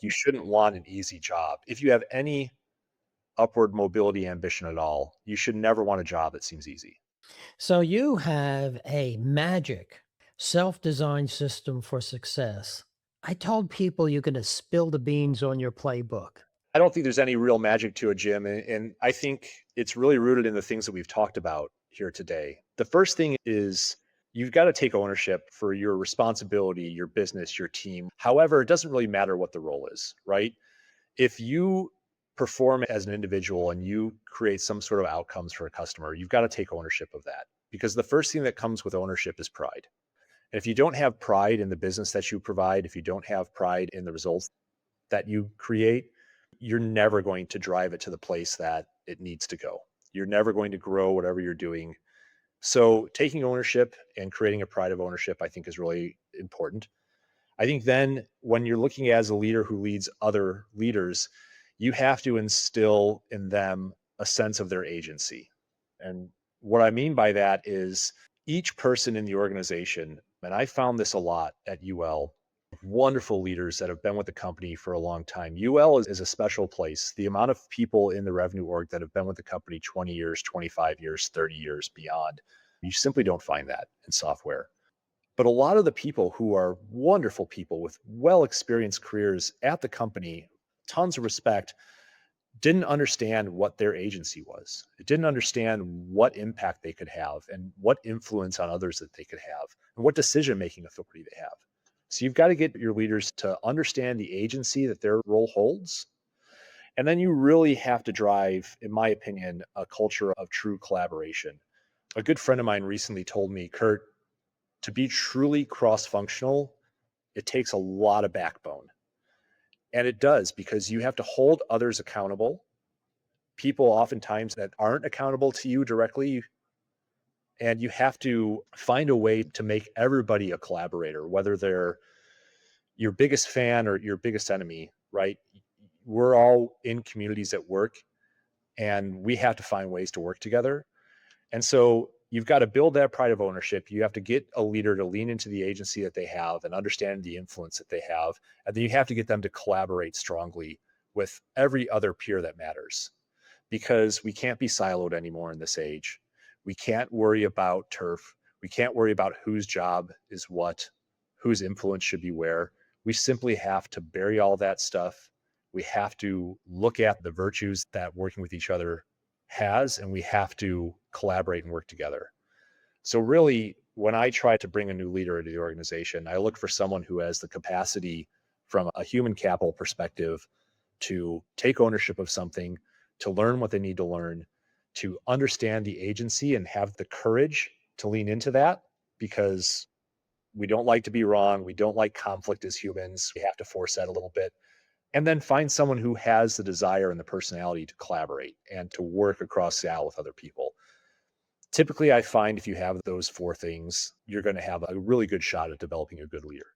You shouldn't want an easy job. If you have any upward mobility ambition at all, you should never want a job that seems easy. So you have a magic self-designed system for success. I told people you're going to spill the beans on your playbook. I don't think there's any real magic to it, Jim. And I think it's really rooted in the things that we've talked about here today. The first thing is you've got to take ownership for your responsibility, your business, your team. However, it doesn't really matter what the role is, right? If you perform as an individual and you create some sort of outcomes for a customer, you've got to take ownership of that because the first thing that comes with ownership is pride. And if you don't have pride in the business that you provide, if you don't have pride in the results that you create, you're never going to drive it to the place that it needs to go. You're never going to grow whatever you're doing. So, taking ownership and creating a pride of ownership, I think, is really important. I think then when you're looking as a leader who leads other leaders, you have to instill in them a sense of their agency. And what I mean by that is each person in the organization, and I found this a lot at UL, wonderful leaders that have been with the company for a long time. UL is a special place. The amount of people in the revenue org that have been with the company 20 years, 25 years, 30 years beyond, you simply don't find that in software. But a lot of the people who are wonderful people with well experienced careers at the company, tons of respect, didn't understand what their agency was. It didn't understand what impact they could have and what influence on others that they could have and what decision making authority they have. So you've got to get your leaders to understand the agency that their role holds. And then you really have to drive, in my opinion, a culture of true collaboration. A good friend of mine recently told me, Kurt, to be truly cross functional, it takes a lot of backbone. And it does because you have to hold others accountable, people oftentimes that aren't accountable to you directly. And you have to find a way to make everybody a collaborator, whether they're your biggest fan or your biggest enemy, right? We're all in communities at work and we have to find ways to work together. And so you've got to build that pride of ownership. You have to get a leader to lean into the agency that they have and understand the influence that they have. And then you have to get them to collaborate strongly with every other peer that matters because we can't be siloed anymore in this age. We can't worry about turf. We can't worry about whose job is what, whose influence should be where. We simply have to bury all that stuff. We have to look at the virtues that working with each other has, and we have to collaborate and work together. So, really, when I try to bring a new leader into the organization, I look for someone who has the capacity from a human capital perspective to take ownership of something, to learn what they need to learn, to understand the agency and have the courage to lean into that because we don't like to be wrong. We don't like conflict as humans. We have to force that a little bit. And then find someone who has the desire and the personality to collaborate and to work across the aisle with other people. Typically, I find if you have those four things, you're going to have a really good shot at developing a good leader.